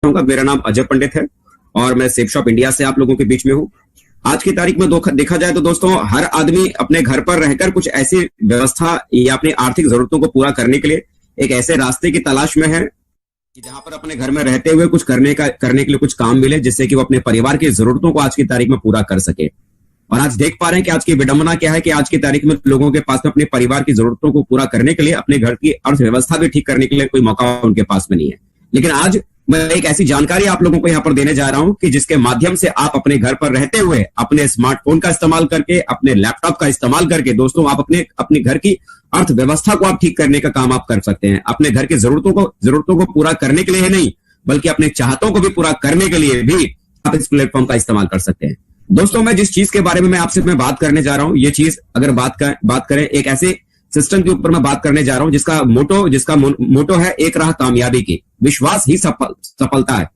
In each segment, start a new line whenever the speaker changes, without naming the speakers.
हूँ। मेरा नाम अजय पंडित है और मैं सेफ शॉप इंडिया से आप लोगों के बीच में हूँ। आज की तारीख में देखा जाए तो दोस्तों, हर आदमी अपने घर पर रहकर कुछ ऐसी व्यवस्था या अपनी आर्थिक जरूरतों को पूरा करने के लिए एक ऐसे रास्ते की तलाश में है कि जहां पर अपने घर में रहते हुए कुछ करने के लिए कुछ काम मिले, जिससे कि वो अपने परिवार की जरूरतों को आज की तारीख में पूरा कर सके। और आज देख पा रहे हैं कि आज की विडंबना क्या है कि आज की तारीख में लोगों के पास में अपने परिवार की जरूरतों को पूरा करने के लिए, अपने घर की अर्थव्यवस्था भी ठीक करने के लिए कोई मौका उनके पास में नहीं है। लेकिन आज मैं एक ऐसी जानकारी आप लोगों को यहाँ पर देने जा रहा हूं कि जिसके माध्यम से आप अपने घर पर रहते हुए अपने स्मार्टफोन का इस्तेमाल करके, अपने लैपटॉप का इस्तेमाल करके दोस्तों आप अपने घर की अर्थव्यवस्था को आप ठीक करने का काम आप कर सकते हैं। अपने घर की जरूरतों को पूरा करने के लिए ही नहीं, बल्कि अपने चाहतों को भी पूरा करने के लिए भी आप इस प्लेटफॉर्म का इस्तेमाल कर सकते हैं। दोस्तों, मैं जिस चीज के बारे में मैं आपसे बात करने जा रहा हूं, ये चीज अगर बात करें एक ऐसे सिस्टम के ऊपर मैं बात करने जा रहा हूं जिसका मोटो है एक राह कामयाबी की, विश्वास ही सफलता है।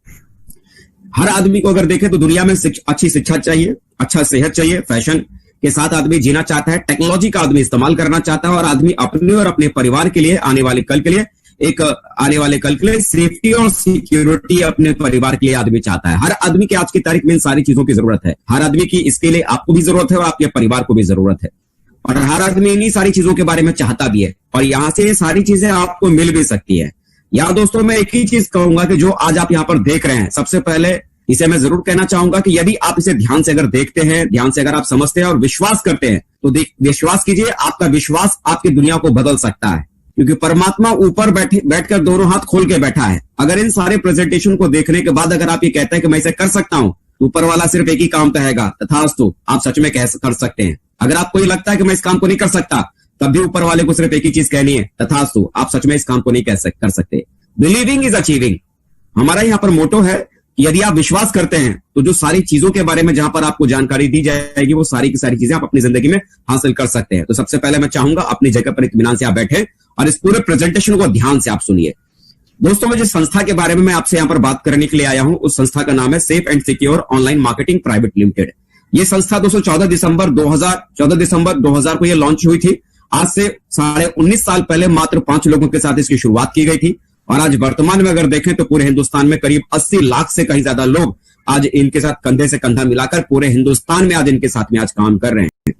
हर आदमी को अगर देखें तो दुनिया में अच्छी शिक्षा चाहिए, अच्छा सेहत चाहिए, फैशन के साथ आदमी जीना चाहता है, टेक्नोलॉजी का आदमी इस्तेमाल करना चाहता है और आदमी अपने और अपने परिवार के लिए आने वाले कल के लिए सेफ्टी और सिक्योरिटी अपने परिवार के लिए आदमी चाहता है। हर आदमी की आज की तारीख में इन सारी चीजों की जरूरत है। हर आदमी की इसके लिए आपको भी जरूरत है और आपके परिवार को भी जरूरत है। और हर आदमी इन्हीं सारी चीजों के बारे में चाहता भी है और यहां से ये सारी चीजें आपको मिल भी सकती है। यहाँ दोस्तों मैं एक ही चीज कहूंगा कि जो आज आप यहाँ पर देख रहे हैं, सबसे पहले इसे मैं जरूर कहना चाहूंगा कि यदि आप इसे ध्यान से अगर देखते हैं, ध्यान से अगर आप समझते हैं और विश्वास करते हैं तो विश्वास कीजिए, आपका विश्वास आपकी दुनिया को बदल सकता है। क्योंकि परमात्मा ऊपर बैठकर दोनों हाथ खोल के बैठा है। अगर इन सारे प्रेजेंटेशन को देखने के बाद अगर आप ये कहते हैं कि मैं इसे कर सकता हूं, तो ऊपर वाला सिर्फ एक ही काम कहेगा, तथास्तु, आप सच में कर सकते हैं। अगर आपको ये लगता है कि मैं इस काम को नहीं कर सकता, तब भी ऊपर वाले को सिर्फ एक ही चीज कहनी है, तथास्तु, आप सच में इस काम को नहीं कर सकते। बिलीविंग इज अचीविंग, हमारा यहाँ पर मोटो है कि यदि आप विश्वास करते हैं तो जो सारी चीजों के बारे में जहां पर आपको जानकारी दी जाएगी, वो सारी की सारी चीजें आप अपनी जिंदगी में हासिल कर सकते हैं। तो सबसे पहले मैं चाहूंगा अपनी जगह पर इत्मीनान से आप बैठे और इस पूरे प्रेजेंटेशन को ध्यान से आप सुनिए। दोस्तों, मैं जिस संस्था के बारे में मैं आपसे यहाँ पर बात करने के लिए आया हूं, उस संस्था का नाम है safe and secure online marketing private limited. ये संस्था दोस्तों 14 दिसंबर 2000 को ये लॉन्च हुई थी। आज से 19.5 साल पहले मात्र 5 लोगों के साथ इसकी शुरुआत की गई थी और आज वर्तमान में अगर देखें तो पूरे हिंदुस्तान में करीब 80 लाख से कहीं ज्यादा लोग आज इनके साथ कंधे से कंधा मिलाकर पूरे हिंदुस्तान में आज इनके साथ में आज काम कर रहे हैं।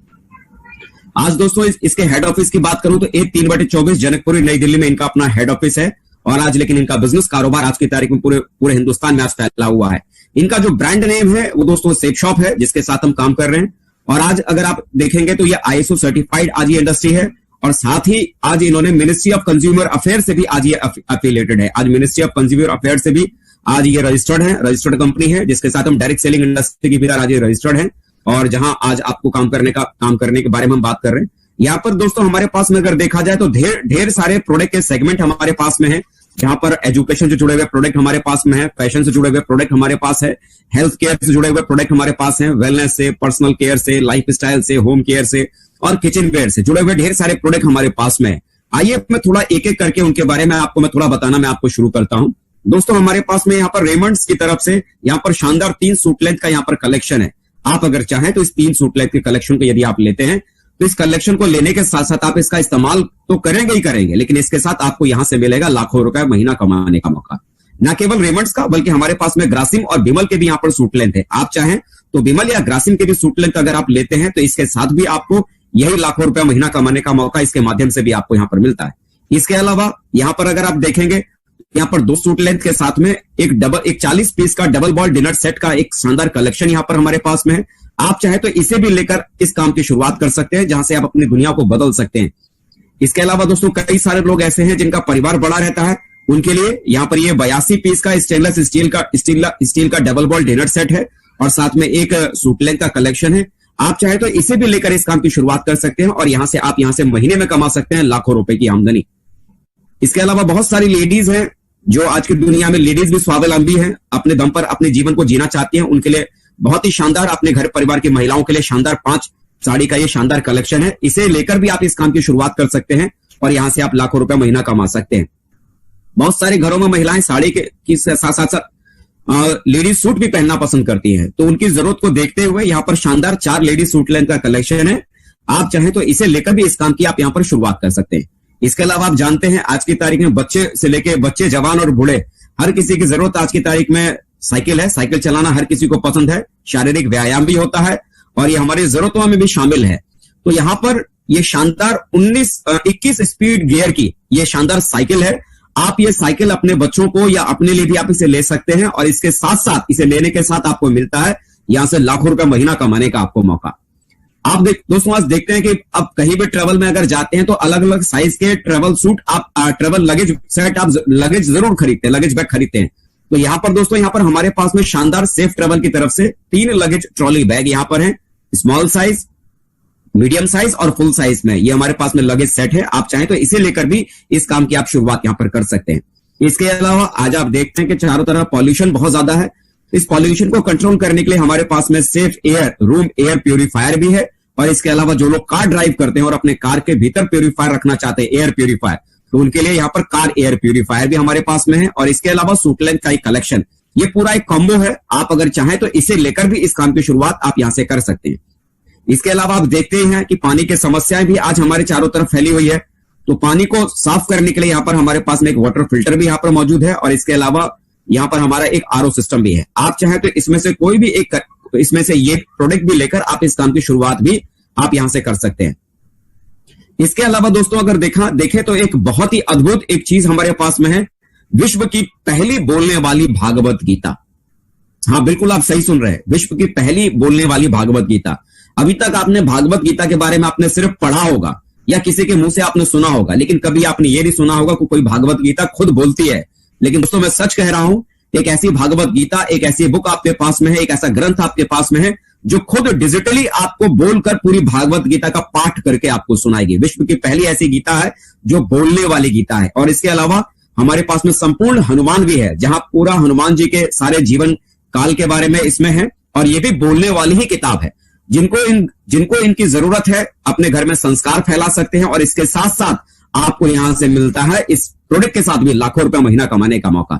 आज दोस्तों इसके हेड ऑफिस की बात करूं तो 3/24 जनकपुरी नई दिल्ली में इनका अपना हेड ऑफिस है और आज लेकिन इनका बिजनेस कारोबार आज की तारीख में पूरे हिंदुस्तान में आज फैला हुआ है। इनका जो ब्रांड नेम है वो दोस्तों सेफ शॉप है, जिसके साथ हम काम कर रहे हैं। और आज अगर आप देखेंगे तो ये ISO सर्टिफाइड आज ये इंडस्ट्री है और साथ ही आज इन्होंने मिनिस्ट्री ऑफ कंज्यूमर अफेयर से भी आज ये एफिलिएटेड है। आज मिनिस्ट्री ऑफ कंज्यूमर अफेयर से भी आज ये रजिस्टर्ड कंपनी है, जिसके साथ हम डायरेक्ट सेलिंग इंडस्ट्री की भी आज ये रजिस्टर्ड है और जहां आज आपको काम करने के बारे में हम बात कर रहे हैं। यहाँ पर दोस्तों हमारे पास में अगर देखा जाए तो ढेर सारे प्रोडक्ट के सेगमेंट हमारे पास में है। जहां पर एजुकेशन से जुड़े हुए प्रोडक्ट हमारे पास में है, फैशन से जुड़े हुए प्रोडक्ट हमारे पास है, हेल्थ केयर से जुड़े हुए प्रोडक्ट हमारे पास है, वेलनेस से, पर्सनल केयर से, लाइफ स्टाइल से, होम केयर से और किचन वेयर से जुड़े हुए ढेर सारे प्रोडक्ट हमारे पास में है। आइए मैं थोड़ा एक एक करके उनके बारे में आपको मैं थोड़ा बताना मैं आपको शुरू करता हूं। दोस्तों, हमारे पास में यहाँ पर रेमंड्स की तरफ से यहाँ पर शानदार 3 सूट लेंथ का यहाँ पर कलेक्शन है। आप अगर चाहें तो इस 3 सूट लेंथ के कलेक्शन को यदि आप लेते हैं तो इस कलेक्शन को लेने के साथ साथ आप इसका इस्तेमाल तो करेंगे ही करेंगे, लेकिन इसके साथ आपको यहां से मिलेगा लाखों रुपए महीना कमाने का मौका। न केवल रेमंड्स का, बल्कि हमारे पास में ग्रासिम और बिमल के भी यहाँ पर सूट लेंथ है। आप चाहें तो बिमल या ग्रासिम के भी सूट लेंथ अगर आप लेते हैं तो इसके साथ भी आपको यही लाखों रुपए महीना कमाने का मौका इसके माध्यम से भी आपको यहाँ पर मिलता है। इसके अलावा यहाँ पर अगर आप देखेंगे, यहाँ पर 2 सूट लेंथ के साथ में एक 40 पीस का डबल बॉल डिनर सेट का एक शानदार कलेक्शन यहाँ पर हमारे पास में है। आप चाहे तो इसे भी लेकर इस काम की शुरुआत कर सकते हैं, जहां से आप अपनी दुनिया को बदल सकते हैं। इसके अलावा दोस्तों कई सारे लोग ऐसे हैं जिनका परिवार बड़ा रहता है, उनके लिए यहाँ पर ये 82 पीस का स्टेनलेस स्टील का डबल बॉल डिनर सेट है और साथ में एक सूट लेंथ का कलेक्शन है। आप चाहे तो इसे भी लेकर इस काम की शुरुआत कर सकते हैं और यहां से महीने में कमा सकते हैं लाखों रुपए की आमदनी। इसके अलावा बहुत सारी लेडीज हैं जो आज की दुनिया में लेडीज भी स्वावलंबी हैं, अपने दम पर अपने जीवन को जीना चाहती हैं। उनके लिए बहुत ही शानदार, अपने घर परिवार की महिलाओं के लिए शानदार 5 साड़ी का ये शानदार कलेक्शन है। इसे लेकर भी आप इस काम की शुरुआत कर सकते हैं और यहां से आप लाखों रुपए महीना कमा सकते हैं। बहुत सारे घरों में महिलाएं साड़ी के साथ साथ लेडीज सूट भी पहनना पसंद करती हैं, तो उनकी जरूरत को देखते हुए यहाँ पर शानदार 4 लेडीज सूट लेंथ का कलेक्शन है। आप चाहें तो इसे लेकर भी इस काम की आप यहाँ पर शुरुआत कर सकते हैं। इसके अलावा आप जानते हैं आज की तारीख में बच्चे से लेके बच्चे, जवान और बूढ़े हर किसी की जरूरत आज की तारीख में साइकिल है। साइकिल चलाना हर किसी को पसंद है, शारीरिक व्यायाम भी होता है और ये हमारी जरूरतों में भी शामिल है। तो यहाँ पर ये शानदार 21 स्पीड गियर की ये शानदार साइकिल है। आप ये साइकिल अपने बच्चों को या अपने लिए भी आप इसे ले सकते हैं और इसके साथ साथ इसे लेने के साथ आपको मिलता है यहां से लाखों रुपए महीना कमाने का आपको मौका। आप दोस्तों आज देखते हैं कि अब कहीं भी ट्रेवल में अगर जाते हैं तो अलग अलग साइज के ट्रेवल सूट आप ट्रेवल लगेज सेट आप लगेज जरूर खरीदते हैं, लगेज बैग खरीदते हैं। तो यहां पर दोस्तों यहाँ पर हमारे पास में शानदार सेफ ट्रेवल की तरफ से 3 लगेज ट्रॉली बैग यहां पर है, स्मॉल साइज, मीडियम साइज और फुल साइज में ये हमारे पास में लगेज सेट है। आप चाहें तो इसे लेकर भी इस काम की आप शुरुआत यहां पर कर सकते हैं। इसके अलावा आज आप देखते हैं कि चारों तरफ पॉल्यूशन बहुत ज्यादा है। इस पॉल्यूशन को कंट्रोल करने के लिए हमारे पास में safe air room air purifier भी है और इसके अलावा जो लोग कार ड्राइव करते हैं और अपने कार के भीतर प्यूरिफायर रखना चाहते हैं, एयर प्यूरिफायर, तो उनके लिए यहाँ पर कार एयर प्यूरिफायर भी हमारे पास में है और इसके अलावा सूट लेंथ का एक कलेक्शन, ये पूरा एक कॉम्बो है। आप अगर चाहें तो इसे लेकर भी इस काम की शुरुआत आप यहां से कर सकते हैं। इसके अलावा आप देखते हैं कि पानी की समस्याएं भी आज हमारे चारों तरफ फैली हुई है। तो पानी को साफ करने के लिए यहाँ पर हमारे पास में एक वाटर फिल्टर भी यहाँ पर मौजूद है और इसके अलावा यहाँ पर हमारा एक आरओ सिस्टम भी है। आप चाहें तो इसमें से कोई भी एक इसमें से ये प्रोडक्ट भी लेकर आप इस काम की शुरुआत भी आप यहां से कर सकते हैं। इसके अलावा दोस्तों अगर देखें तो एक बहुत ही अद्भुत एक चीज हमारे पास में है, विश्व की पहली बोलने वाली भागवत गीता। हाँ बिल्कुल आप सही सुन रहे हैं, विश्व की पहली बोलने वाली भागवत गीता। अभी तक आपने भागवत गीता के बारे में आपने सिर्फ पढ़ा होगा या किसी के मुंह से आपने सुना होगा, लेकिन कभी आपने ये नहीं सुना होगा कि कोई भागवत गीता खुद बोलती है। लेकिन दोस्तों मैं सच कह रहा हूं, एक ऐसी भागवत गीता, एक ऐसी बुक आपके पास में है, एक ऐसा ग्रंथ आपके पास में है जो खुद डिजिटली आपको बोलकर पूरी भागवत गीता का पाठ करके आपको सुनाएगी। विश्व की पहली ऐसी गीता है जो बोलने वाली गीता है। और इसके अलावा हमारे पास में संपूर्ण हनुमान भी है, जहां पूरा हनुमान जी के सारे जीवन काल के बारे में इसमें है और ये भी बोलने वाली ही किताब है। जिनको इनकी जरूरत है अपने घर में संस्कार फैला सकते हैं और इसके साथ साथ आपको यहां से मिलता है इस प्रोडक्ट के साथ भी लाखों रुपए महीना कमाने का मौका।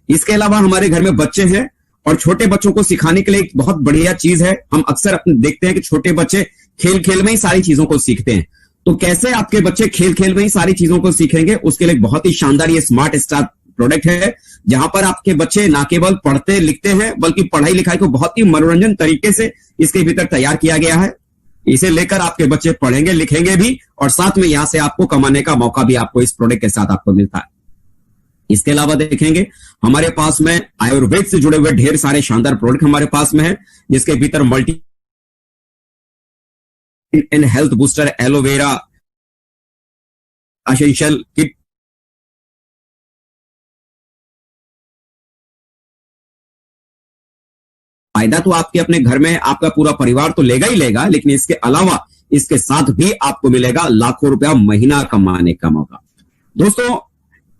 इसके अलावा हमारे घर में बच्चे हैं और छोटे बच्चों को सिखाने के लिए एक बहुत बढ़िया चीज है। हम अक्सर अपने देखते हैं कि छोटे बच्चे खेल खेल में ही सारी चीजों को सीखते हैं। तो कैसे आपके बच्चे खेल खेल में ही सारी चीजों को सीखेंगे, उसके लिए बहुत ही शानदार ये स्मार्ट स्टार प्रोडक्ट है, जहां पर आपके बच्चे ना केवल पढ़ते लिखते हैं बल्कि पढ़ाई लिखाई को बहुत ही मनोरंजन तरीके से इसके भीतर तैयार किया गया है। इसे लेकर आपके बच्चे पढ़ेंगे लिखेंगे भी और साथ में यहां से आपको कमाने का मौका भी आपको इस प्रोडक्ट के साथ आपको मिलता है। इसके अलावा देखेंगे हमारे पास में आयुर्वेद से जुड़े हुए ढेर सारे शानदार प्रोडक्ट हमारे पास में है, जिसके भीतर multi in health booster, aloe vera, essential kit, फायदा तो आपके अपने घर में आपका पूरा परिवार तो लेगा ही लेगा, लेकिन इसके अलावा इसके साथ भी आपको मिलेगा लाखों रुपया महीना कमाने का मौका। दोस्तों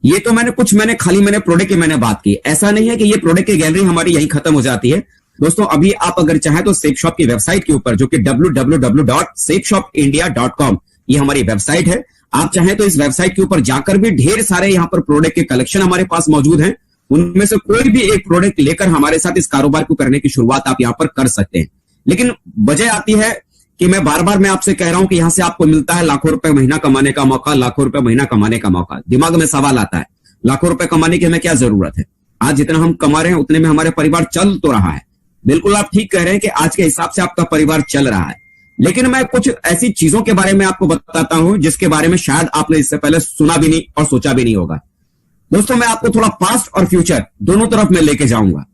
ये तो मैंने प्रोडक्ट की मैंने बात की। ऐसा नहीं है कि ये प्रोडक्ट की गैलरी हमारी यहीं खत्म हो जाती है। दोस्तों अभी आप अगर चाहें तो सेफ शॉप की वेबसाइट के ऊपर, जो कि www.safeshopindia.com, ये हमारी वेबसाइट है। आप चाहें तो इस वेबसाइट के ऊपर जाकर भी ढेर सारे यहाँ पर प्रोडक्ट के कलेक्शन हमारे पास मौजूद हैं। उनमें से कोई भी एक प्रोडक्ट लेकर हमारे साथ इस कारोबार को करने की शुरुआत आप यहाँ पर कर सकते हैं। लेकिन वजह आती है कि मैं बार बार आपसे कह रहा हूं कि यहां से आपको मिलता है लाखों रुपए महीना कमाने का मौका, लाखों रुपए महीना कमाने का मौका। दिमाग में सवाल आता है, लाखों रुपए कमाने की हमें क्या जरूरत है? आज जितना हम कमा रहे हैं उतने में हमारे परिवार चल तो रहा है। बिल्कुल आप ठीक कह रहे हैं कि आज के हिसाब से आपका परिवार चल रहा है, लेकिन मैं कुछ ऐसी चीजों के बारे में आपको बताता हूं जिसके बारे में शायद आपने इससे पहले सुना भी नहीं और सोचा भी नहीं होगा। दोस्तों मैं आपको थोड़ा पास्ट और फ्यूचर दोनों तरफ में लेके जाऊंगा।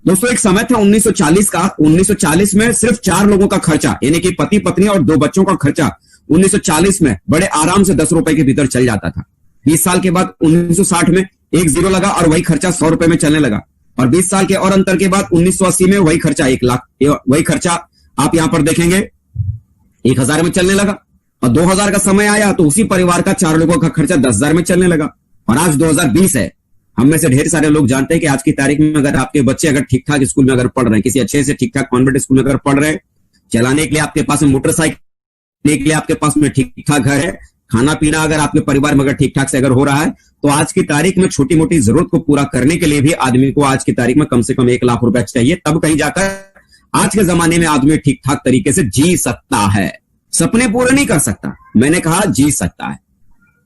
दोस्तों एक समय था 1940 का, 1940 में सिर्फ 4 लोगों का खर्चा, यानी कि पति पत्नी और 2 बच्चों का खर्चा 1940 में बड़े आराम से 10 रुपए के भीतर चल जाता था। 20 साल के बाद 1960 में एक जीरो लगा और वही खर्चा 100 रुपए में चलने लगा, और 20 साल के और अंतर के बाद 1980 में वही खर्चा 1 लाख, वही खर्चा आप यहां पर देखेंगे 1000 में चलने लगा। और 2000 का समय आया तो उसी परिवार का 4 लोगों का खर्चा 10,000 में चलने लगा। और आज 2020 है। हम में से ढेर सारे लोग जानते हैं कि आज की तारीख में अगर आपके बच्चे अगर ठीक ठाक स्कूल में अगर पढ़ रहे हैं, किसी अच्छे से ठीक ठाक कॉन्वेंट स्कूल में अगर पढ़ रहे हैं, चलाने के लिए आपके पास में मोटरसाइकिल के लिए आपके पास में ठीक ठाक घर है, खाना पीना अगर आपके परिवार में अगर ठीक ठाक से अगर हो रहा है, तो आज की तारीख में छोटी मोटी जरूरत को पूरा करने के लिए भी आदमी को आज की तारीख में कम से कम 1 लाख रुपए चाहिए, तब कहीं जाकर आज के जमाने में आदमी ठीक ठाक तरीके से जी सकता है। सपने पूरे नहीं कर सकता, मैंने कहा जी सकता है।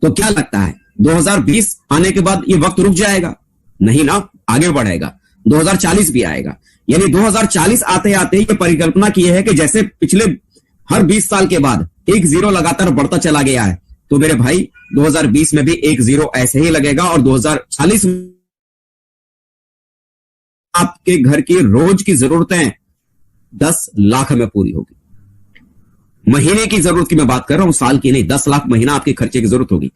तो क्या लगता है 2020 आने के बाद ये वक्त रुक जाएगा? नहीं ना, आगे बढ़ेगा, 2040 भी आएगा। यानी 2040 आते आते ये परिकल्पना की है कि जैसे पिछले हर 20 साल के बाद एक जीरो लगातार बढ़ता चला गया है, तो मेरे भाई 2020 में भी एक जीरो ऐसे ही लगेगा और 2040 में आपके घर की रोज की जरूरतें 10 लाख में पूरी होगी। महीने की जरूरत की मैं बात कर रहा हूं, साल की नहीं, 10 लाख महीना आपके खर्चे की जरूरत होगी।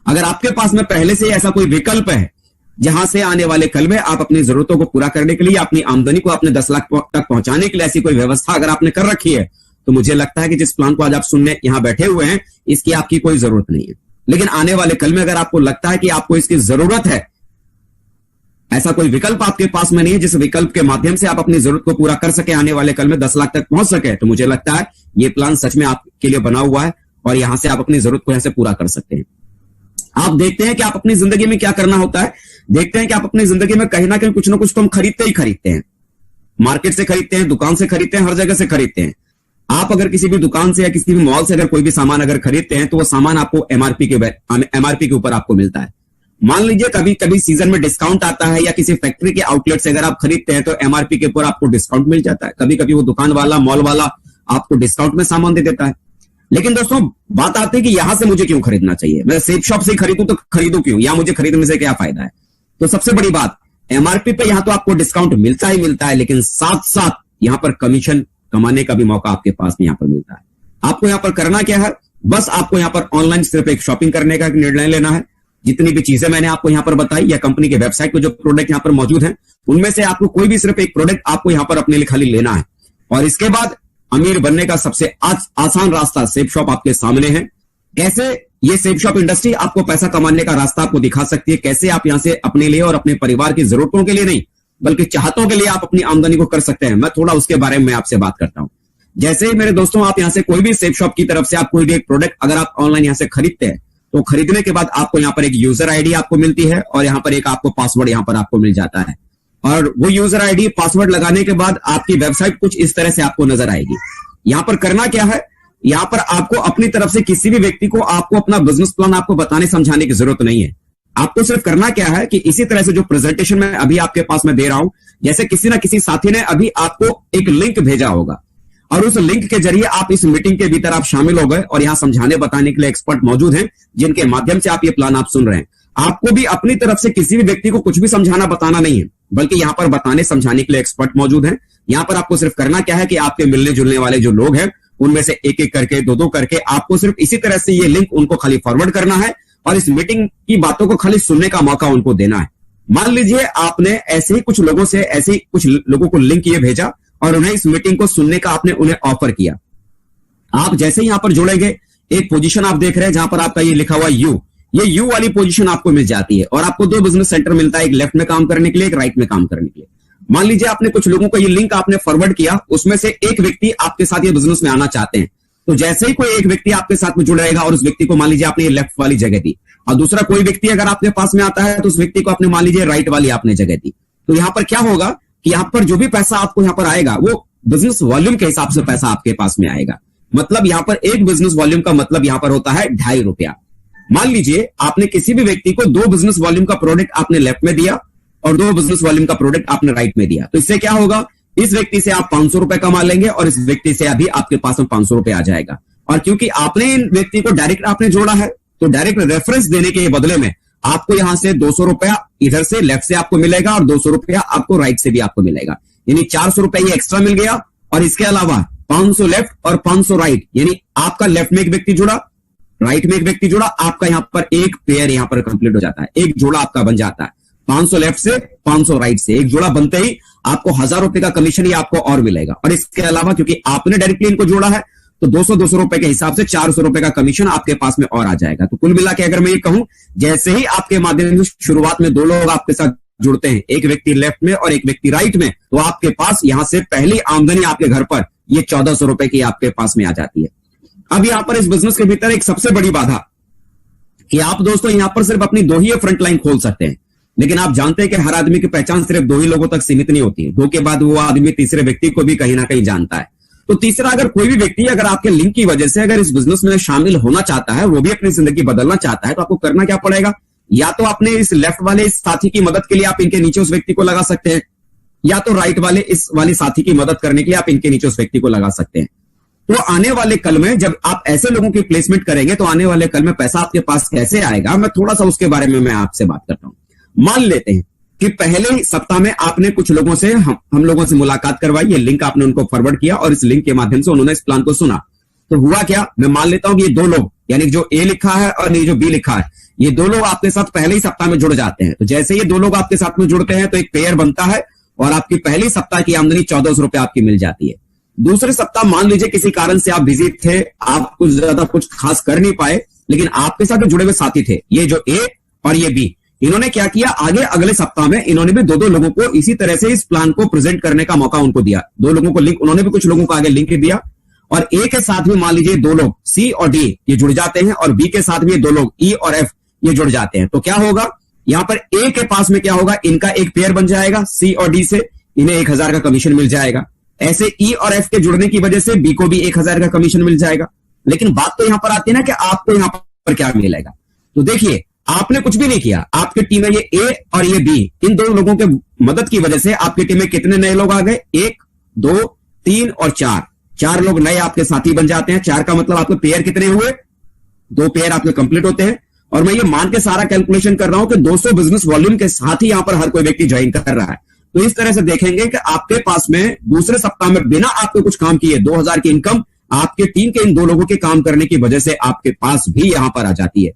अगर आपके पास में पहले से ऐसा कोई विकल्प है जहां से आने वाले कल में आप अपनी जरूरतों को पूरा करने के लिए, अपनी आमदनी को अपने 10 लाख तक पहुंचाने के लिए ऐसी कोई व्यवस्था अगर आपने कर रखी है, तो मुझे लगता है कि जिस प्लान को आज आप सुनने यहां बैठे हुए हैं, इसकी आपकी कोई जरूरत नहीं है। लेकिन आने वाले कल में अगर आपको लगता है कि आपको इसकी जरूरत है, ऐसा कोई विकल्प आपके पास में नहीं है जिस विकल्प के माध्यम से आप अपनी जरूरत को पूरा कर सके, आने वाले कल में 10 लाख तक पहुंच सके, तो मुझे लगता है ये प्लान सच में आपके लिए बना हुआ है और यहां से आप अपनी जरूरत को यहां से पूरा कर सकते हैं। आप देखते हैं कि आप अपनी जिंदगी में क्या करना होता है, देखते हैं कि आप अपनी जिंदगी में कहीं ना कहीं कुछ ना कुछ तो हम खरीदते ही खरीदते हैं। मार्केट से खरीदते हैं, दुकान से खरीदते हैं, हर जगह से खरीदते हैं। आप अगर किसी भी दुकान से या किसी भी मॉल से अगर कोई भी सामान अगर खरीदते हैं, तो वो सामान आपको एमआरपी के ऊपर आपको मिलता है। मान लीजिए कभी कभी सीजन में डिस्काउंट आता है या किसी फैक्ट्री के आउटलेट से अगर आप खरीदते हैं तो एमआरपी के ऊपर आपको डिस्काउंट मिल जाता है। कभी कभी वो दुकान वाला, मॉल वाला आपको डिस्काउंट में सामान दे देता है। लेकिन दोस्तों बात आती है कि यहां से मुझे क्यों खरीदना चाहिए, मैं सेफ शॉप से खरीदूं तो खरीदूं क्यों, या मुझे खरीदने से क्या फायदा है। तो सबसे बड़ी बात, एमआरपी पे यहां तो आपको डिस्काउंट मिलता ही मिलता है, लेकिन साथ साथ यहां पर कमीशन कमाने का भी मौका आपके पास में यहां पर मिलता है। आपको यहां पर करना क्या है, बस आपको यहां पर ऑनलाइन सिर्फ एक शॉपिंग करने का निर्णय लेना है। जितनी भी चीजें मैंने आपको यहां पर बताई या कंपनी के वेबसाइट पे जो प्रोडक्ट यहां पर मौजूद हैं, उनमें से आपको कोई भी सिर्फ एक प्रोडक्ट आपको यहां पर अपने लिए खाली लेना है और इसके बाद अमीर बनने का सबसे आसान रास्ता सेफ शॉप आपके सामने है। कैसे ये सेफ शॉप इंडस्ट्री आपको पैसा कमाने का रास्ता आपको दिखा सकती है, कैसे आप यहां से अपने लिए और अपने परिवार की जरूरतों के लिए नहीं बल्कि चाहतों के लिए आप अपनी आमदनी को कर सकते हैं। मैं थोड़ा उसके बारे में आपसे बात करता हूं। जैसे ही मेरे दोस्तों आप यहां से कोई भी सेफ शॉप की तरफ से आप कोई भी एक प्रोडक्ट अगर आप ऑनलाइन यहां से खरीदते हैं, तो खरीदने के बाद आपको यहां पर एक यूजर आईडी आपको मिलती है और यहां पर एक आपको पासवर्ड यहां पर आपको मिल जाता है। और वो यूजर आईडी पासवर्ड लगाने के बाद आपकी वेबसाइट कुछ इस तरह से आपको नजर आएगी। यहां पर करना क्या है, यहां पर आपको अपनी तरफ से किसी भी व्यक्ति को आपको अपना बिजनेस प्लान आपको बताने समझाने की जरूरत नहीं है। आपको सिर्फ करना क्या है कि इसी तरह से जो प्रेजेंटेशन में अभी आपके पास में दे रहा हूं, जैसे किसी ना किसी साथी ने अभी आपको एक लिंक भेजा होगा और उस लिंक के जरिए आप इस मीटिंग के भीतर आप शामिल हो गए और यहां समझाने बताने के लिए एक्सपर्ट मौजूद हैं जिनके माध्यम से आप ये प्लान आप सुन रहे हैं। आपको भी अपनी तरफ से किसी भी व्यक्ति को कुछ भी समझाना बताना नहीं है, बल्कि यहां पर बताने समझाने के लिए एक्सपर्ट मौजूद हैं। यहां पर आपको सिर्फ करना क्या है कि आपके मिलने जुलने वाले जो लोग हैं उनमें से एक एक करके, दो दो करके आपको सिर्फ इसी तरह से ये लिंक उनको खाली फॉरवर्ड करना है और इस मीटिंग की बातों को खाली सुनने का मौका उनको देना है। मान लीजिए आपने ऐसे ही कुछ लोगों से ऐसे ही कुछ लोगों को लिंक ये भेजा और उन्हें इस मीटिंग को सुनने का आपने उन्हें ऑफर किया। आप जैसे ही यहां पर जुड़ेंगे, एक पोजीशन आप देख रहे हैं जहां पर आपका ये लिखा हुआ यू, ये यू वाली पोजीशन आपको मिल जाती है और आपको 2 बिजनेस सेंटर मिलता है, एक लेफ्ट में काम करने के लिए, एक राइट में काम करने के लिए। मान लीजिए आपने कुछ लोगों को ये लिंक आपने फॉरवर्ड किया, उसमें से एक व्यक्ति आपके साथ ये बिजनेस में आना चाहते हैं, तो जैसे ही कोई एक व्यक्ति आपके साथ में जुड़ेगा और उस व्यक्ति को मान लीजिए आपने ये लेफ्ट वाली जगह दी और दूसरा कोई व्यक्ति अगर आपके पास में आता है तो उस व्यक्ति को आपने मान लीजिए राइट वाली आपने जगह दी, तो यहां पर क्या होगा कि यहां पर जो भी पैसा आपको यहां पर आएगा वो बिजनेस वॉल्यूम के हिसाब से पैसा आपके पास में आएगा। मतलब यहां पर एक बिजनेस वॉल्यूम का मतलब यहां पर होता है 2.5 रुपया। मान लीजिए आपने किसी भी व्यक्ति को 2 बिजनेस वॉल्यूम का प्रोडक्ट आपने लेफ्ट में दिया और 2 बिजनेस वॉल्यूम का प्रोडक्ट आपने राइट में दिया, तो इससे क्या होगा, इस व्यक्ति से आप 500 रुपए कमा लेंगे और इस व्यक्ति से अभी आपके पास में 500 रुपए आ जाएगा। और क्योंकि आपने इन व्यक्ति को डायरेक्ट आपने जोड़ा है, तो डायरेक्ट रेफरेंस देने के बदले में आपको यहां से 200 रुपया इधर से लेफ्ट से आपको मिलेगा और 200 रुपया आपको राइट से भी आपको मिलेगा, यानी 400 रुपया ये एक्स्ट्रा मिल गया। और इसके अलावा 500 लेफ्ट और 500 राइट, यानी आपका लेफ्ट में एक व्यक्ति जुड़ा, राइट में एक व्यक्ति जुड़ा, आपका यहां पर एक पेयर यहां पर कंप्लीट हो जाता है, एक जोड़ा आपका बन जाता है। 500 लेफ्ट से 500 राइट से एक जोड़ा बनते ही आपको 1000 रुपए का कमीशन ही आपको और मिलेगा। और इसके अलावा क्योंकि आपने डायरेक्टली इनको जोड़ा है तो 200 रुपए के हिसाब से 400 रुपए का कमीशन आपके पास में और आ जाएगा। तो कुल मिला के अगर मैं ये कहूं, जैसे ही आपके माध्यम से शुरुआत में 2 लोग आपके साथ जुड़ते हैं, एक व्यक्ति लेफ्ट में और एक व्यक्ति राइट में, तो आपके पास यहां से पहली आमदनी आपके घर पर ये 1400 रुपए की आपके पास में आ जाती है। अब यहां पर इस बिजनेस के भीतर एक सबसे बड़ी बाधा कि आप दोस्तों यहां पर सिर्फ अपनी 2 ही फ्रंट लाइन खोल सकते हैं, लेकिन आप जानते हैं कि हर आदमी की पहचान सिर्फ 2 ही लोगों तक सीमित नहीं होती है। 2 के बाद वो आदमी तीसरे व्यक्ति को भी कहीं ना कहीं जानता है। तो तीसरा, अगर कोई भी व्यक्ति अगर आपके लिंक की वजह से अगर इस बिजनेस में शामिल होना चाहता है, वो भी अपनी जिंदगी बदलना चाहता है, तो आपको करना क्या पड़ेगा, या तो अपने इस लेफ्ट वाले इस साथी की मदद के लिए आप इनके नीचे उस व्यक्ति को लगा सकते हैं, या तो राइट वाले इस वाले साथी की मदद करने के लिए आप इनके नीचे उस व्यक्ति को लगा सकते हैं। तो आने वाले कल में जब आप ऐसे लोगों की प्लेसमेंट करेंगे तो आने वाले कल में पैसा आपके पास कैसे आएगा, मैं थोड़ा सा उसके बारे में मैं आपसे बात करता हूं। मान लेते हैं कि पहले ही सप्ताह में आपने कुछ लोगों से हम लोगों से मुलाकात करवाई, ये लिंक आपने उनको फॉरवर्ड किया और इस लिंक के माध्यम से उन्होंने इस प्लान को सुना। तो हुआ क्या, मैं मान लेता हूं कि ये दो लोग, यानी जो ए लिखा है और ये जो बी लिखा है, ये दो लोग आपके साथ पहले ही सप्ताह में जुड़ जाते हैं। तो जैसे ये दो लोग आपके साथ में जुड़ते हैं तो एक पेयर बनता है और आपकी पहली सप्ताह की आमदनी 1400 रुपए आपकी मिल जाती है। दूसरे सप्ताह मान लीजिए किसी कारण से आप बिजी थे, आप कुछ ज्यादा कुछ खास कर नहीं पाए, लेकिन आपके साथ जो जुड़े हुए साथी थे, ये जो ए और ये बी, इन्होंने क्या किया, आगे अगले सप्ताह में इन्होंने भी दो दो लोगों को इसी तरह से इस प्लान को प्रेजेंट करने का मौका उनको दिया। दो लोगों को लिंक, उन्होंने भी कुछ लोगों को आगे लिंक दिया और ए के साथ भी मान लीजिए दो लोग सी और डी ये जुड़ जाते हैं और बी के साथ भी दो लोग ई और एफ ये जुड़ जाते हैं। तो क्या होगा, यहां पर ए के पास में क्या होगा, इनका एक पेयर बन जाएगा सी और डी से, इन्हें 1000 का कमीशन मिल जाएगा। ऐसे ई और एफ के जुड़ने की वजह से बी को भी 1000 का कमीशन मिल जाएगा। लेकिन बात तो यहां पर आती है ना कि आपको यहां पर क्या मिलेगा। तो देखिए, आपने कुछ भी नहीं किया, आपकी टीम में ये ए और ये बी, इन दो लोगों के मदद की वजह से आपकी टीम में कितने नए लोग आ गए, 1 2 3 और 4 लोग नए आपके साथी बन जाते हैं। 4 का मतलब आपके पेयर कितने हुए, 2 पेयर आपके कंप्लीट होते हैं। और मैं ये मान के सारा कैलकुलेशन कर रहा हूं कि 200 बिजनेस वॉल्यूम के साथ ही यहां पर हर कोई व्यक्ति ज्वाइन कर रहा है। तो इस तरह से देखेंगे कि आपके पास में दूसरे सप्ताह में बिना आपके कुछ काम किए 2000 की इनकम आपके टीम के इन दो लोगों के काम करने की वजह से आपके पास भी यहां पर आ जाती है।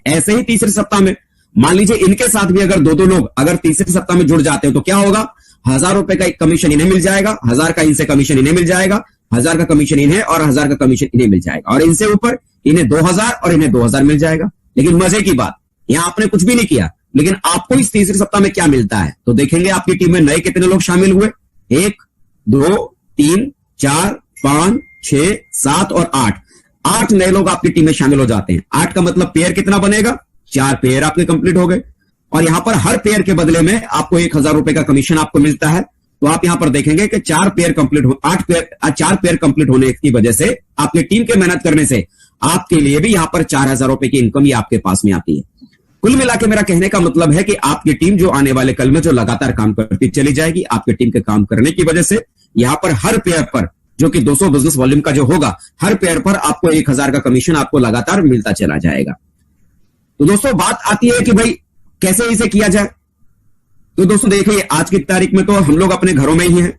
ऐसे ही तीसरे सप्ताह में मान लीजिए इनके साथ भी अगर दो लोग अगर तीसरे सप्ताह में जुड़ जाते हैं तो क्या होगा, 1000 रुपए का एक कमीशन इन्हें मिल जाएगा, 1000 का इनसे कमीशन इन्हें मिल जाएगा, 1000 का कमीशन इन्हें और 1000 का कमीशन इन्हें मिल जाएगा और इनसे ऊपर इन्हें 2000 और इन्हें 2000 मिल जाएगा। लेकिन मजे की बात, यहां आपने कुछ भी नहीं किया, लेकिन आपको इस तीसरे सप्ताह में क्या मिलता है। तो देखेंगे आपकी टीम में नए कितने लोग शामिल हुए, 1 2 3 4 5 6 7 और 8 नए लोग आपकी टीम में शामिल हो जाते हैं। 8 का मतलब पेयर कितना बनेगा, 4 पेयर आपके कंप्लीट हो गए और यहां पर हर पेयर के बदले में आपको 1000 रुपए का कमीशन आपको मिलता है। तो आप यहां पर देखेंगे कि 4 पेयर कंप्लीट हो 4 पेयर कंप्लीट होने की वजह से आपकी टीम के मेहनत करने से आपके लिए भी यहां पर 4000 रुपए की इनकम ही आपके पास में आती है। कुल मिलाकर मेरा कहने का मतलब है कि आपकी टीम जो आने वाले कल में जो लगातार काम करती चली जाएगी, आपकी टीम के काम करने की वजह से यहां पर हर पेयर पर जो कि 200 बिजनेस वॉल्यूम का जो होगा, हर पेयर पर आपको 1000 का कमीशन आपको लगातार मिलता चला जाएगा। तो दोस्तों बात आती है कि भाई कैसे इसे किया जाए। तो दोस्तों देखिए, आज की तारीख में तो हम लोग अपने घरों में ही हैं।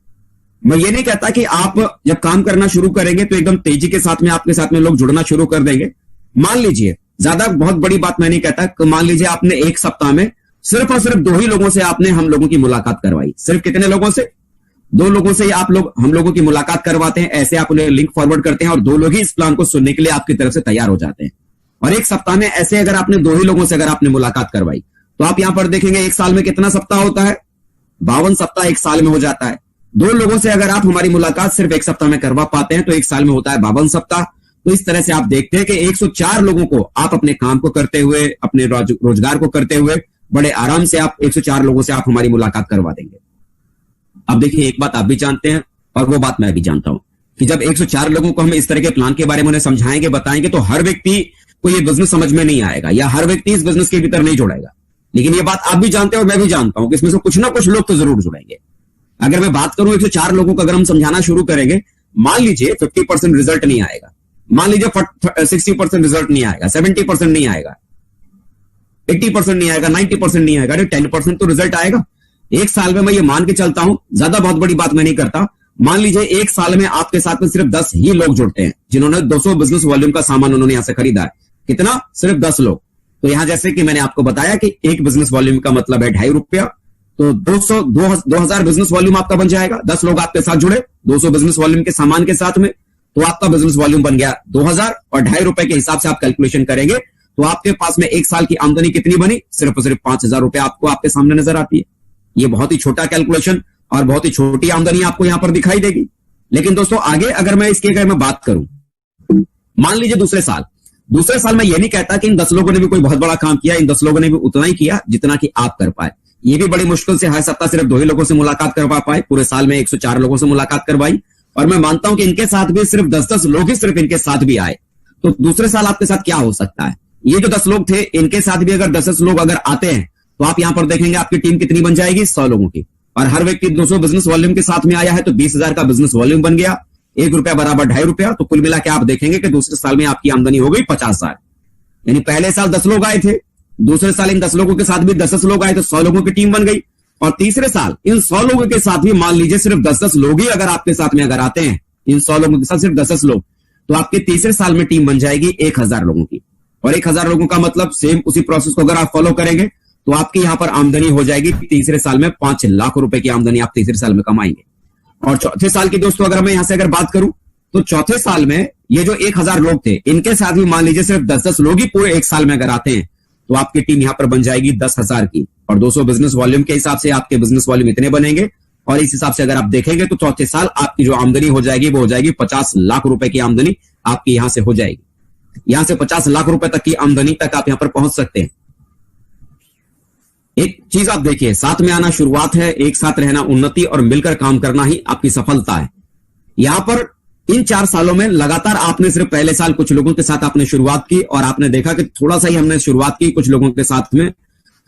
मैं ये नहीं कहता कि आप जब काम करना शुरू करेंगे तो एकदम तेजी के साथ में आपके साथ में लोग जुड़ना शुरू कर देंगे। मान लीजिए, ज्यादा बहुत बड़ी बात मैं नहीं कहता, मान लीजिए आपने एक सप्ताह में सिर्फ और सिर्फ 2 ही लोगों से आपने हम लोगों की मुलाकात करवाई। सिर्फ कितने लोगों से, 2 लोगों से आप लोग हम लोगों की मुलाकात करवाते हैं। ऐसे आप उन्हें लिंक फॉरवर्ड करते हैं और 2 लोग ही इस प्लान को सुनने के लिए आपकी तरफ से तैयार हो जाते हैं। और एक सप्ताह में ऐसे अगर आपने 2 ही लोगों से अगर आपने मुलाकात करवाई तो आप यहां पर देखेंगे एक साल में कितना सप्ताह होता है, 52 सप्ताह एक साल में हो जाता है। 2 लोगों से अगर आप हमारी मुलाकात सिर्फ एक सप्ताह में करवा पाते हैं तो एक साल में होता है 52 सप्ताह। तो इस तरह से आप देखते हैं कि 104 लोगों को आप अपने काम को करते हुए, अपने रोजगार को करते हुए बड़े आराम से आप 104 लोगों से आप हमारी मुलाकात करवा देंगे। अब देखिए, एक बात आप भी जानते हैं और वो बात मैं भी जानता हूं कि जब 104 लोगों को हम इस तरह के प्लान के बारे में उन्हें समझाएंगे, बताएंगे, तो हर व्यक्ति को ये बिजनेस समझ में नहीं आएगा या हर व्यक्ति इस बिजनेस के भीतर नहीं जुड़ेगा। लेकिन ये बात आप भी जानते हैं और मैं भी जानता हूं कि इसमें से कुछ ना कुछ लोग तो जरूर जुड़ेंगे। अगर मैं बात करूं 104 लोगों को अगर हम समझाना शुरू करेंगे, मान लीजिए 50% रिजल्ट नहीं आएगा, मान लीजिए 60% रिजल्ट नहीं आएगा, 70% नहीं आएगा, 80% नहीं आएगा, 90% नहीं आएगा, 10% तो रिजल्ट आएगा। एक साल में मैं ये मान के चलता हूं, ज्यादा बहुत बड़ी बात मैं नहीं करता, मान लीजिए एक साल में आपके साथ में सिर्फ 10 ही लोग जुड़ते हैं जिन्होंने 200 बिजनेस वॉल्यूम का सामान उन्होंने यहां से खरीदा है। कितना, सिर्फ 10 लोग। तो यहां जैसे कि मैंने आपको बताया कि एक बिजनेस वॉल्यूम का मतलब है 2.5 रुपया, तो 2000 बिजनेस वॉल्यूम आपका बन जाएगा। 10 लोग आपके साथ जुड़े 200 बिजनेस वॉल्यूम के सामान के साथ में, तो आपका बिजनेस वॉल्यूम बन गया 2000 और 2.5 रुपए के हिसाब से आप कैलकुलेशन करेंगे तो आपके पास में एक साल की आमदनी कितनी बनी, सिर्फ और सिर्फ 5000 रुपए आपको आपके सामने नजर आती है। ये बहुत ही छोटा कैलकुलेशन और बहुत ही छोटी आमदनी आपको यहां पर दिखाई देगी। लेकिन दोस्तों आगे अगर मैं इसकी अगर मैं बात करूं, मान लीजिए दूसरे साल मैं ये नहीं कहता कि इन 10 लोगों ने भी कोई बहुत बड़ा काम किया, इन 10 लोगों ने भी उतना ही किया जितना कि आप कर पाए। ये भी बड़ी मुश्किल से हर सप्ताह सिर्फ 2 ही लोगों से मुलाकात करवा पाए, पूरे साल में 104 लोगों से मुलाकात करवाई और मैं मानता हूं कि इनके साथ भी सिर्फ 10-10 लोग ही सिर्फ इनके साथ भी आए। तो दूसरे साल आपके साथ क्या हो सकता है, ये जो 10 लोग थे, इनके साथ भी अगर 10 लोग अगर आते हैं तो आप यहां पर देखेंगे आपकी टीम कितनी बन जाएगी, 100 लोगों की। और हर व्यक्ति 200 बिजनेस वॉल्यूम के साथ में आया है तो 20,000 का बिजनेस वॉल्यूम बन गया। 1 रुपया बराबर 2.5 रुपया, तो कुल मिला के आप देखेंगे कि दूसरे साल में आपकी आमदनी हो गई 50,000। यानी पहले साल 10 लोग आए थे, दूसरे साल इन 10 लोगों के साथ भी 10 लोग आए तो 100 लोगों की टीम बन गई। और तीसरे साल इन 100 लोगों के साथ भी मान लीजिए सिर्फ 10 लोग ही अगर आपके साथ में अगर आते हैं, इन 100 लोगों के साथ सिर्फ 10 लोग, तो आपके तीसरे साल में टीम बन जाएगी 1000 लोगों की। और 1000 लोगों का मतलब सेम उसी प्रोसेस को अगर आप फॉलो करेंगे तो आपकी यहां पर आमदनी हो जाएगी तीसरे साल में 5 लाख रुपए की आमदनी आप तीसरे साल में कमाएंगे। और चौथे साल की दोस्तों अगर मैं यहां से अगर बात करूं तो चौथे साल में ये जो 1000 लोग थे, इनके साथ भी मान लीजिए सिर्फ 10 लोग ही पूरे एक साल में अगर आते हैं तो आपकी टीम यहां पर बन जाएगी 10,000 की। और 200 बिजनेस वॉल्यूम के हिसाब से आपके बिजनेस वॉल्यूम इतने बनेंगे। और इस हिसाब से अगर आप देखेंगे तो चौथे साल आपकी जो आमदनी हो जाएगी वो हो जाएगी 50 लाख रुपए की आमदनी आपकी यहां से हो जाएगी। यहां से 50 लाख रुपए तक की आमदनी तक आप यहां पर पहुंच सकते हैं। एक चीज आप देखिए, साथ में आना शुरुआत है, एक साथ रहना उन्नति और मिलकर काम करना ही आपकी सफलता है। यहां पर इन 4 सालों में लगातार आपने सिर्फ पहले साल कुछ लोगों के साथ आपने शुरुआत की और आपने देखा कि थोड़ा सा ही हमने शुरुआत की कुछ लोगों के साथ में,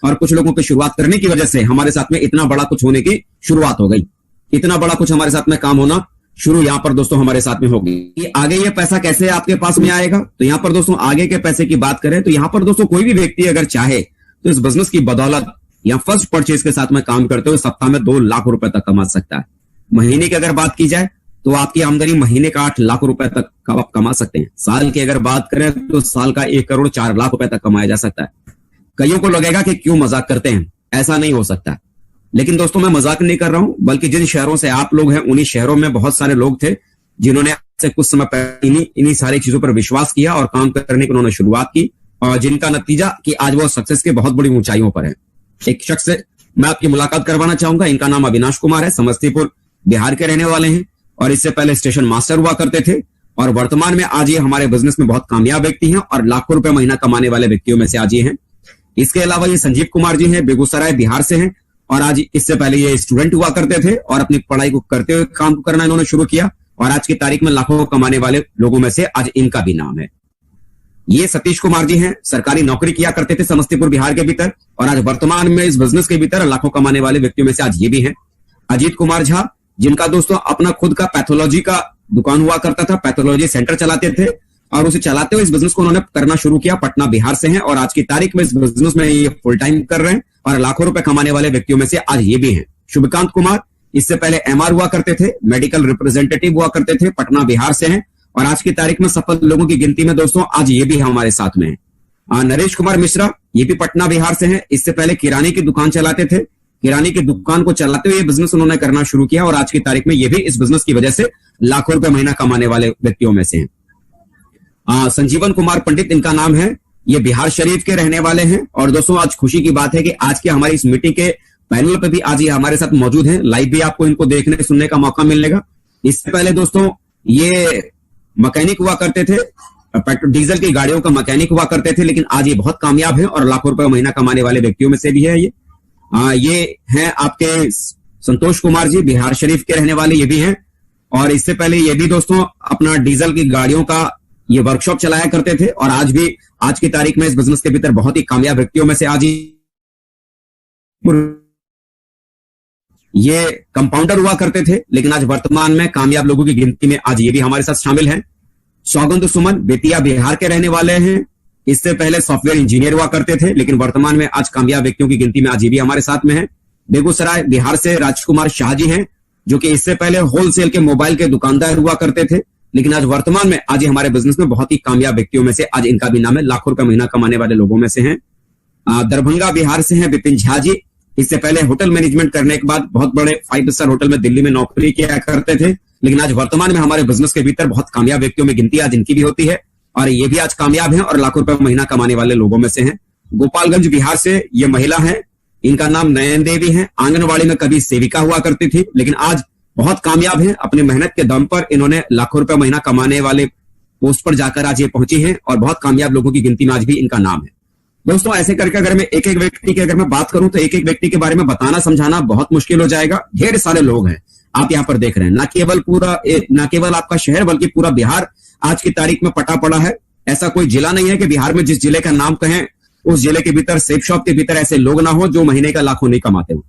और कुछ लोगों की शुरुआत करने की वजह से हमारे साथ में इतना बड़ा कुछ होने की शुरुआत हो गई, इतना बड़ा कुछ हमारे साथ में काम होना शुरू यहां पर दोस्तों हमारे साथ में होगी। आगे ये पैसा कैसे आपके पास में आएगा, तो यहां पर दोस्तों आगे के पैसे की बात करें तो यहां पर दोस्तों कोई भी व्यक्ति अगर चाहे तो इस बिजनेस की बदौलत या फर्स्ट परचेज के साथ में काम करते हुए सप्ताह में 2 लाख रुपए तक कमा सकता है। महीने की अगर बात की जाए तो आपकी आमदनी महीने का 8 लाख रुपए तक आप कमा सकते हैं। साल की अगर बात करें तो साल का 1 करोड़ 4 लाख रुपए तक कमाया जा सकता है। कईयों को लगेगा कि क्यों मजाक करते हैं, ऐसा नहीं हो सकता। लेकिन दोस्तों मैं मजाक नहीं कर रहा हूं, बल्कि जिन शहरों से आप लोग हैं उन्हीं शहरों में बहुत सारे लोग थे जिन्होंने से कुछ समय पहले इन्हीं सारी चीजों पर विश्वास किया और काम करने की उन्होंने शुरुआत की, और जिनका नतीजा कि आज वो सक्सेस के बहुत बड़ी ऊंचाइयों पर है। एक शख्स से मैं आपकी मुलाकात करवाना चाहूंगा। इनका नाम अविनाश कुमार है, समस्तीपुर बिहार के रहने वाले हैं और इससे पहले स्टेशन मास्टर हुआ करते थे और वर्तमान में आज ये हमारे बिजनेस में बहुत कामयाब व्यक्ति हैं और लाखों रुपए महीना कमाने वाले व्यक्तियों में से आज ये हैं। इसके अलावा ये संजीव कुमार जी हैं, बेगूसराय बिहार से हैं और आज इससे पहले ये स्टूडेंट हुआ करते थे और अपनी पढ़ाई को करते हुए काम करना इन्होंने शुरू किया और आज की तारीख में लाखों कमाने वाले लोगों में से आज इनका भी नाम है। ये सतीश कुमार जी हैं, सरकारी नौकरी किया करते थे समस्तीपुर बिहार के भीतर और आज वर्तमान में इस बिजनेस के भीतर लाखों कमाने वाले व्यक्तियों में से आज ये भी हैं। अजीत कुमार झा, जिनका दोस्तों अपना खुद का पैथोलॉजी का दुकान हुआ करता था, पैथोलॉजी सेंटर चलाते थे और उसे चलाते हुए इस बिजनेस को उन्होंने करना शुरू किया। पटना बिहार से हैं और आज की तारीख में इस बिजनेस में ये फुल टाइम कर रहे हैं और लाखों रुपए कमाने वाले व्यक्तियों में से आज ये भी हैं। शुभकांत कुमार, इससे पहले एमआर हुआ करते थे, मेडिकल रिप्रेजेंटेटिव हुआ करते थे, पटना बिहार से हैं और आज की तारीख में सफल लोगों की गिनती में दोस्तों आज ये भी हमारे साथ में है। नरेश कुमार मिश्रा, ये भी पटना बिहार से हैं, इससे पहले किराने की दुकान चलाते थे, किराने की दुकान को चलाते हुए बिजनेस उन्होंने करना शुरू किया और आज की तारीख में ये भी इस बिजनेस की वजह से लाखों रुपए महीना कमाने वाले व्यक्तियों में से हैं। संजीवन कुमार पंडित इनका नाम है, ये बिहार शरीफ के रहने वाले हैं और दोस्तों आज खुशी की बात है कि आज की हमारी इस मीटिंग के पैनल पे भी आज ये हमारे साथ मौजूद हैं। लाइव भी आपको इनको देखने सुनने का मौका मिलेगा। इससे पहले दोस्तों ये मैकेनिक हुआ करते थे, पेट्रोल डीजल की गाड़ियों का मैकेनिक हुआ करते थे, लेकिन आज ये बहुत कामयाब है और लाखों रुपए महीना कमाने वाले व्यक्तियों में से भी है। ये हैं आपके संतोष कुमार जी, बिहार शरीफ के रहने वाले ये भी हैं और इससे पहले ये भी दोस्तों अपना डीजल की गाड़ियों का ये वर्कशॉप चलाया करते थे और आज भी आज की तारीख में इस बिजनेस के भीतर बहुत ही कामयाब व्यक्तियों में से आज ये कंपाउंडर हुआ करते थे, लेकिन आज वर्तमान में कामयाब लोगों की गिनती में आज ये भी हमारे साथ शामिल हैं। सौगंध सुमन बेतिया बिहार के रहने वाले हैं, इससे पहले सॉफ्टवेयर इंजीनियर हुआ करते थे, लेकिन वर्तमान में आज कामयाब व्यक्तियों की गिनती में आज ये भी हमारे साथ में है। बेगूसराय बिहार से राजकुमार शाह जी हैं, जो कि इससे पहले होलसेल के मोबाइल के दुकानदार हुआ करते थे, लेकिन आज वर्तमान में आज ये हमारे बिजनेस में बहुत ही कामयाब व्यक्तियों में से आज इनका भी नाम है, लाखों रुपए महीना कमाने वाले लोगों में से हैं। दरभंगा बिहार से हैं विपिन झा जी, इससे पहले होटल मैनेजमेंट करने के बाद बहुत बड़े 5 स्टार होटल में दिल्ली में नौकरी किया करते थे, लेकिन आज वर्तमान में हमारे बिजनेस के भीतर बहुत कामयाब व्यक्तियों में गिनती आज इनकी भी होती है और ये भी आज कामयाब हैं और लाखों रुपए महीना कमाने वाले लोगों में से हैं। गोपालगंज बिहार से ये महिला है, इनका नाम नयन देवी है, आंगनबाड़ी में कभी सेविका हुआ करती थी, लेकिन आज बहुत कामयाब हैं। अपनी मेहनत के दम पर इन्होंने लाखों रुपए महीना कमाने वाले पोस्ट पर जाकर आज ये पहुंची हैं और बहुत कामयाब लोगों की गिनती में आज भी इनका नाम है। दोस्तों ऐसे करके अगर मैं एक एक व्यक्ति की अगर मैं बात करूं तो एक एक व्यक्ति के बारे में बताना समझाना बहुत मुश्किल हो जाएगा। ढेर सारे लोग हैं आप यहाँ पर देख रहे हैं, ना केवल आपका शहर बल्कि पूरा बिहार आज की तारीख में पटा पड़ा है ऐसा कोई जिला नहीं है कि बिहार में जिस जिले का नाम कहें उस जिले के भीतर सेफ शॉप के भीतर ऐसे लोग ना हो जो महीने का लाखों नहीं कमाते हो।